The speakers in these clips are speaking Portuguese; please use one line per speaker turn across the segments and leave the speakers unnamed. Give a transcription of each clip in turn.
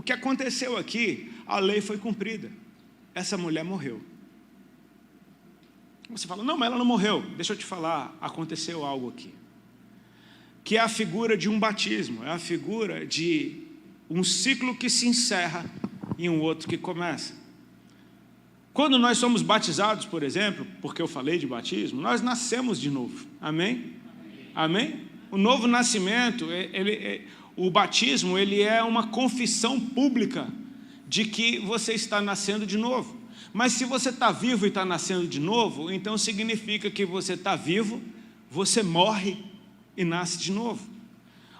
que aconteceu aqui, a lei foi cumprida. Essa mulher morreu. Você fala, não, mas ela não morreu. Deixa eu te falar, aconteceu algo aqui. Que é a figura de um batismo, é a figura de um ciclo que se encerra e um outro que começa. Quando nós somos batizados, por exemplo, porque eu falei de batismo, nós nascemos de novo. Amém? Amém? O novo nascimento, o batismo, ele é uma confissão pública de que você está nascendo de novo. Mas se você está vivo e está nascendo de novo, então significa que você está vivo, você morre e nasce de novo.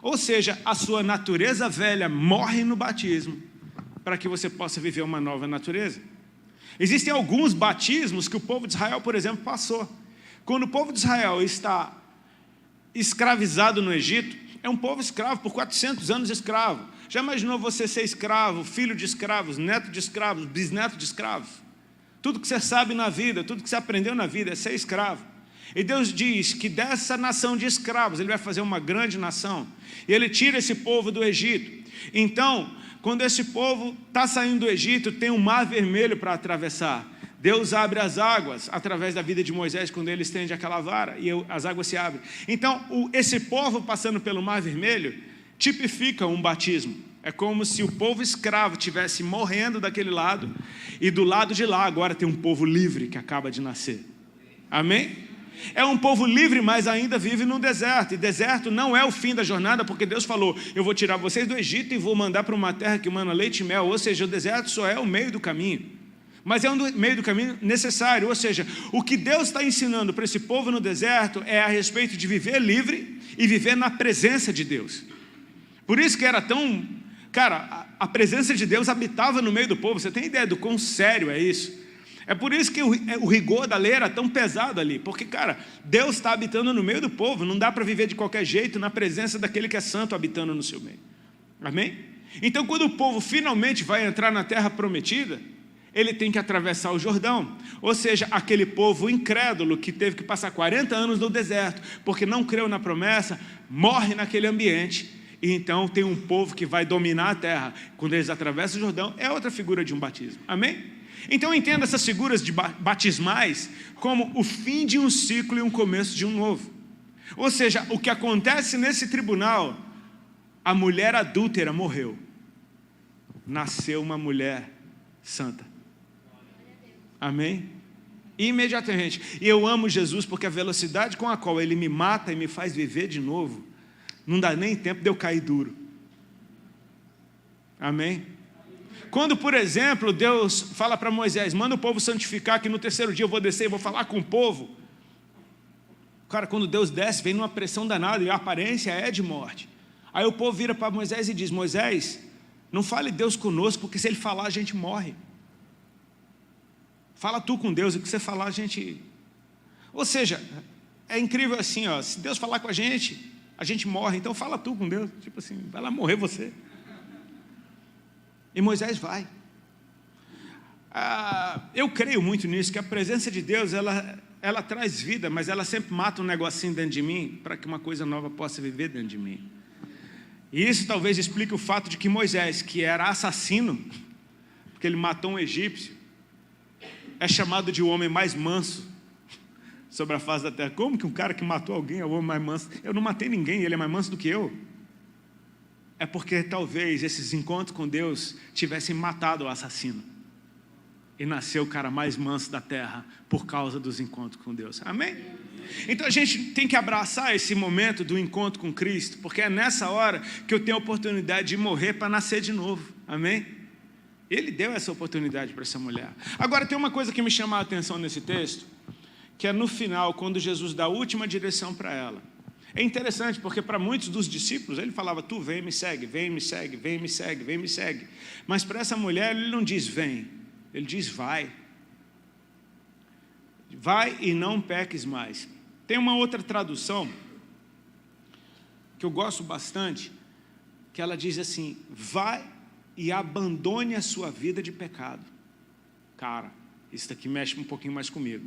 Ou seja, a sua natureza velha morre no batismo, para que você possa viver uma nova natureza. Existem alguns batismos que o povo de Israel, por exemplo, passou. Quando o povo de Israel está escravizado no Egito, é um povo escravo, por 400 anos escravo. Já imaginou você ser escravo, filho de escravos, neto de escravos, bisneto de escravos? Tudo que você sabe na vida, tudo que você aprendeu na vida é ser escravo. E Deus diz que dessa nação de escravos, Ele vai fazer uma grande nação. E Ele tira esse povo do Egito. Então, quando esse povo está saindo do Egito, tem um mar vermelho para atravessar. Deus abre as águas através da vida de Moisés, quando ele estende aquela vara, e as águas se abrem. Então, esse povo passando pelo mar vermelho, tipifica um batismo. É como se o povo escravo estivesse morrendo daquele lado, e do lado de lá agora tem um povo livre que acaba de nascer. Amém? É um povo livre, mas ainda vive no deserto. E deserto não é o fim da jornada, porque Deus falou, eu vou tirar vocês do Egito e vou mandar para uma terra que mana leite e mel. Ou seja, o deserto só é o meio do caminho. Mas é um meio do caminho necessário. Ou seja, o que Deus está ensinando para esse povo no deserto é a respeito de viver livre e viver na presença de Deus. Por isso que era tão... Cara, a presença de Deus habitava no meio do povo. Você tem ideia do quão sério é isso? É por isso que o rigor da lei era tão pesado ali. Porque, cara, Deus está habitando no meio do povo. Não dá para viver de qualquer jeito na presença daquele que é santo habitando no seu meio. Amém? Então, quando o povo finalmente vai entrar na terra prometida, ele tem que atravessar o Jordão. Ou seja, aquele povo incrédulo que teve que passar 40 anos no deserto, porque não creu na promessa, morre naquele ambiente. E então tem um povo que vai dominar a terra. Quando eles atravessam o Jordão, é outra figura de um batismo. Amém? Então entenda essas figuras de batismais como o fim de um ciclo e um começo de um novo. Ou seja, o que acontece nesse tribunal, a mulher adúltera morreu. Nasceu uma mulher santa. Amém? Imediatamente. E eu amo Jesus porque a velocidade com a qual Ele me mata e me faz viver de novo, não dá nem tempo de eu cair duro. Amém? Quando, por exemplo, Deus fala para Moisés, manda o povo santificar, que no terceiro dia eu vou descer e vou falar com o povo. Cara, quando Deus desce, vem numa pressão danada e a aparência é de morte. Aí o povo vira para Moisés e diz, Moisés, não fale Deus conosco, porque se Ele falar a gente morre. Fala tu com Deus, e o que você falar a gente... Ou seja, é incrível assim, ó, se Deus falar com a gente morre, então fala tu com Deus. Tipo assim, vai lá morrer você. E Moisés vai. Eu creio muito nisso, que a presença de Deus, ela traz vida, mas ela sempre mata um negocinho dentro de mim, para que uma coisa nova possa viver dentro de mim. E isso talvez explique o fato de que Moisés, que era assassino, porque ele matou um egípcio, é chamado de o homem mais manso sobre a face da terra. Como que um cara que matou alguém é o homem mais manso? Eu não matei ninguém, ele é mais manso do que eu. É porque talvez esses encontros com Deus tivessem matado o assassino. E nasceu o cara mais manso da terra por causa dos encontros com Deus. Amém? Então a gente tem que abraçar esse momento do encontro com Cristo, porque é nessa hora que eu tenho a oportunidade de morrer para nascer de novo. Amém? Ele deu essa oportunidade para essa mulher. Agora tem uma coisa que me chama a atenção nesse texto, que é no final, quando Jesus dá a última direção para ela. É interessante, porque para muitos dos discípulos, ele falava, tu vem, me segue, vem, me segue, vem, me segue, vem, me segue. Mas para essa mulher, ele não diz vem, ele diz vai. Vai e não peques mais. Tem uma outra tradução, que eu gosto bastante, que ela diz assim, vai e abandone a sua vida de pecado. Cara, isso daqui mexe um pouquinho mais comigo.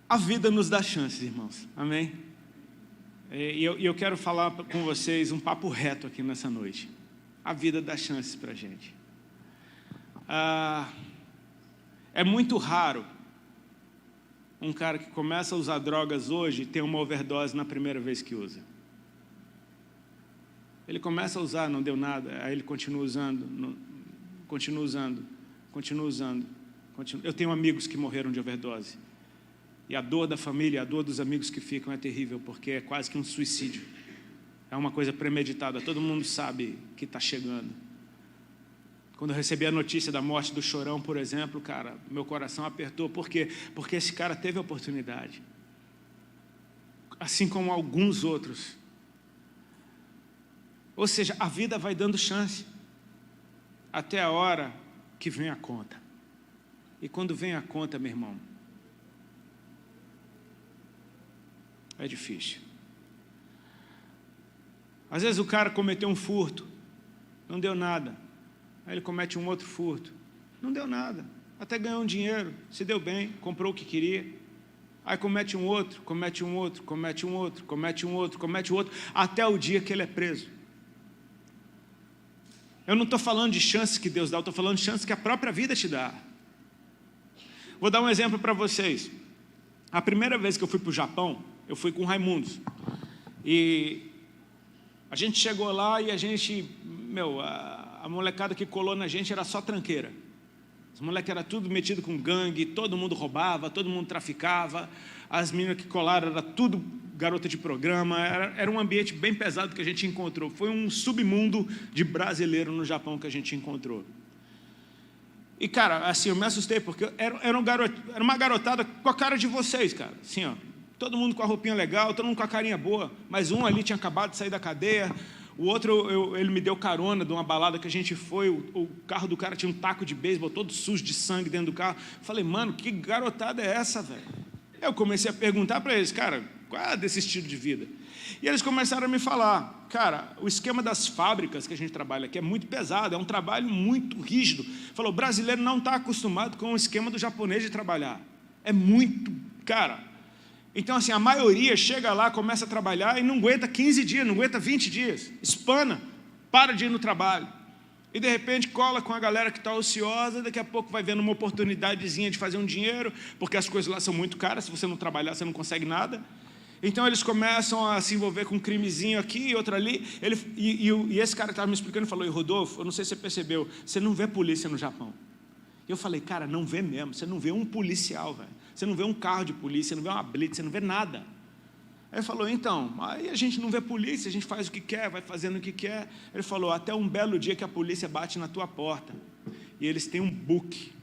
A vida nos dá chances, irmãos. Amém? E eu quero falar com vocês um papo reto aqui nessa noite. A vida dá chances para a gente. É muito raro um cara que começa a usar drogas hoje ter uma overdose na primeira vez que usa. Ele começa a usar, não deu nada, aí ele continua usando, continua usando. Eu tenho amigos que morreram de overdose. E a dor da família, a dor dos amigos que ficam é terrível, porque é quase que um suicídio. É uma coisa premeditada, todo mundo sabe que está chegando. Quando eu recebi a notícia da morte do Chorão, por exemplo, cara, meu coração apertou. Por quê? Porque esse cara teve a oportunidade. Assim como alguns outros. Ou seja, a vida vai dando chance. Até a hora que vem a conta. E quando vem a conta, meu irmão, é difícil. Às vezes o cara cometeu um furto, não deu nada. Aí ele comete um outro furto, não deu nada. Até ganhou um dinheiro, se deu bem, comprou o que queria. Aí comete um outro, até o dia que ele é preso. Eu não estou falando de chances que Deus dá, eu estou falando de chances que a própria vida te dá. Vou dar um exemplo para vocês. A primeira vez que eu fui para o Japão, eu fui com o Raimundos. E a gente chegou lá e a gente, a molecada que colou na gente era só tranqueira. Os moleques eram tudo metido com gangue, todo mundo roubava, todo mundo traficava. As meninas que colaram era tudo garota de programa. Era um ambiente bem pesado que a gente encontrou. Foi um submundo de brasileiro no Japão que a gente encontrou. E, cara, assim, eu me assustei, porque era uma garotada com a cara de vocês, cara. Assim, ó, todo mundo com a roupinha legal, todo mundo com a carinha boa. Mas um ali tinha acabado de sair da cadeia. O outro, ele me deu carona de uma balada que a gente foi. O carro do cara tinha um taco de beisebol todo sujo de sangue dentro do carro. Falei, mano, que garotada é essa, velho? Eu comecei a perguntar para eles, cara, qual é desse estilo de vida? E eles começaram a me falar, cara, o esquema das fábricas que a gente trabalha aqui é muito pesado, é um trabalho muito rígido. Falou, o brasileiro não está acostumado com o esquema do japonês de trabalhar. É muito, cara. Então, assim, a maioria chega lá, começa a trabalhar e não aguenta 15 dias, não aguenta 20 dias. Espana, para de ir no trabalho. E, de repente, cola com a galera que está ociosa, daqui a pouco vai vendo uma oportunidadezinha de fazer um dinheiro, porque as coisas lá são muito caras, se você não trabalhar, você não consegue nada. Então, eles começam a se envolver com um crimezinho aqui e outro ali. E esse cara que estava me explicando falou, e Rodolfo, eu não sei se você percebeu, você não vê polícia no Japão. Eu falei, cara, não vê mesmo, você não vê um policial, velho. Você não vê um carro de polícia, você não vê uma blitz, você não vê nada. Aí ele falou, então, aí a gente não vê polícia, a gente faz o que quer, vai fazendo o que quer. Ele falou, até um belo dia que a polícia bate na tua porta. E eles têm um book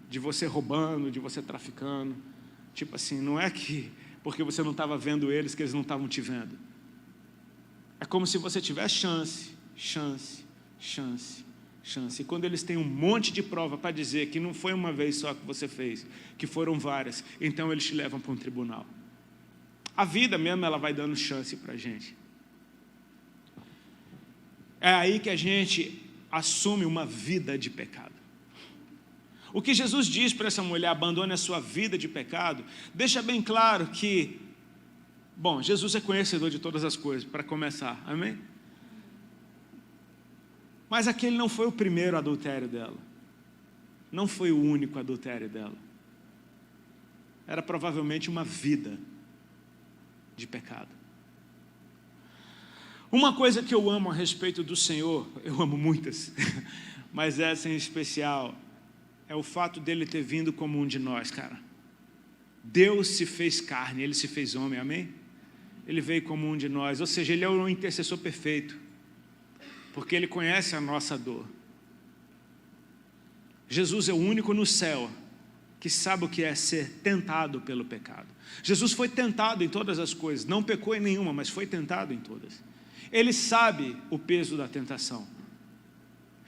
de você roubando, de você traficando. Tipo assim, não é que porque você não estava vendo eles que eles não estavam te vendo. É como se você tivesse chance. E quando eles têm um monte de prova para dizer que não foi uma vez só que você fez, que foram várias, então eles te levam para um tribunal. A vida mesmo, ela vai dando chance para a gente. É aí que a gente assume uma vida de pecado. O que Jesus diz para essa mulher, abandone a sua vida de pecado, deixa bem claro que, bom, Jesus é conhecedor de todas as coisas, para começar, amém? Mas aquele não foi o primeiro adultério dela. Não foi o único adultério dela. Era provavelmente uma vida de pecado. Uma coisa que eu amo a respeito do Senhor, eu amo muitas, mas essa em especial, é o fato dele ter vindo como um de nós, cara. Deus se fez carne, ele se fez homem, amém? Ele veio como um de nós, ou seja, ele é o intercessor perfeito. Porque ele conhece a nossa dor. Jesus é o único no céu que sabe o que é ser tentado pelo pecado. Jesus foi tentado em todas as coisas, não pecou em nenhuma, mas foi tentado em todas. Ele sabe o peso da tentação.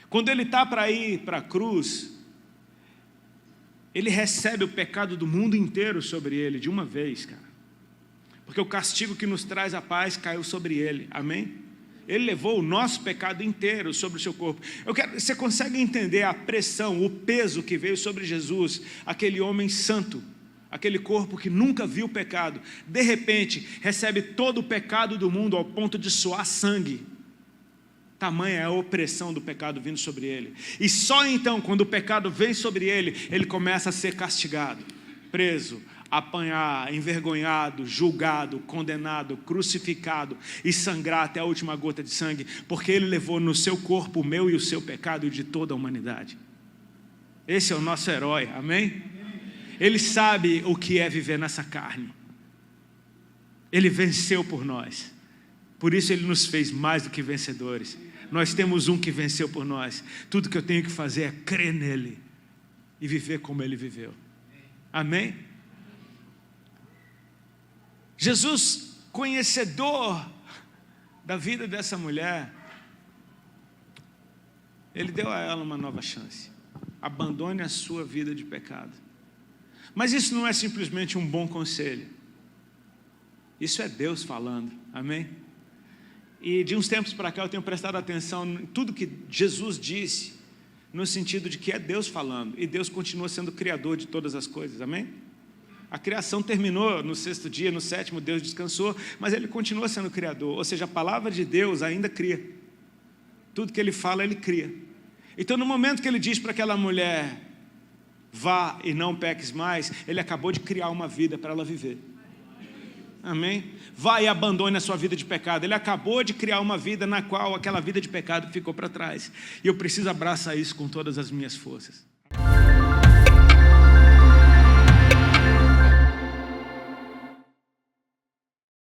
Quando ele está para ir para a cruz, ele recebe o pecado do mundo inteiro sobre ele de uma vez, cara. Porque o castigo que nos traz a paz caiu sobre ele, amém? Ele levou o nosso pecado inteiro sobre o seu corpo. Você consegue entender a pressão, o peso que veio sobre Jesus, aquele homem santo, aquele corpo que nunca viu pecado, de repente recebe todo o pecado do mundo ao ponto de suar sangue. Tamanha é a opressão do pecado vindo sobre ele. E só então, quando o pecado vem sobre ele, ele começa a ser castigado, preso, apanhar, envergonhado, julgado, condenado, crucificado e sangrar até a última gota de sangue, porque ele levou no seu corpo o meu e o seu pecado e o de toda a humanidade. Esse é o nosso herói, amém? Ele sabe o que é viver nessa carne. Ele venceu por nós. Por isso ele nos fez mais do que vencedores. Nós temos um que venceu por nós. Tudo que eu tenho que fazer é crer nele e viver como ele viveu. Amém? Jesus, conhecedor da vida dessa mulher, ele deu a ela uma nova chance. Abandone a sua vida de pecado. Mas isso não é simplesmente um bom conselho. Isso é Deus falando, amém? E de uns tempos para cá eu tenho prestado atenção em tudo que Jesus disse, no sentido de que é Deus falando, e Deus continua sendo criador de todas as coisas, amém? A criação terminou no 6º dia, no 7º Deus descansou, mas ele continua sendo criador, ou seja, a palavra de Deus ainda cria. Tudo que ele fala, ele cria. Então no momento que ele diz para aquela mulher, vá e não peques mais, ele acabou de criar uma vida para ela viver. Amém? Vá e abandone a sua vida de pecado. Ele acabou de criar uma vida na qual aquela vida de pecado ficou para trás. E eu preciso abraçar isso com todas as minhas forças.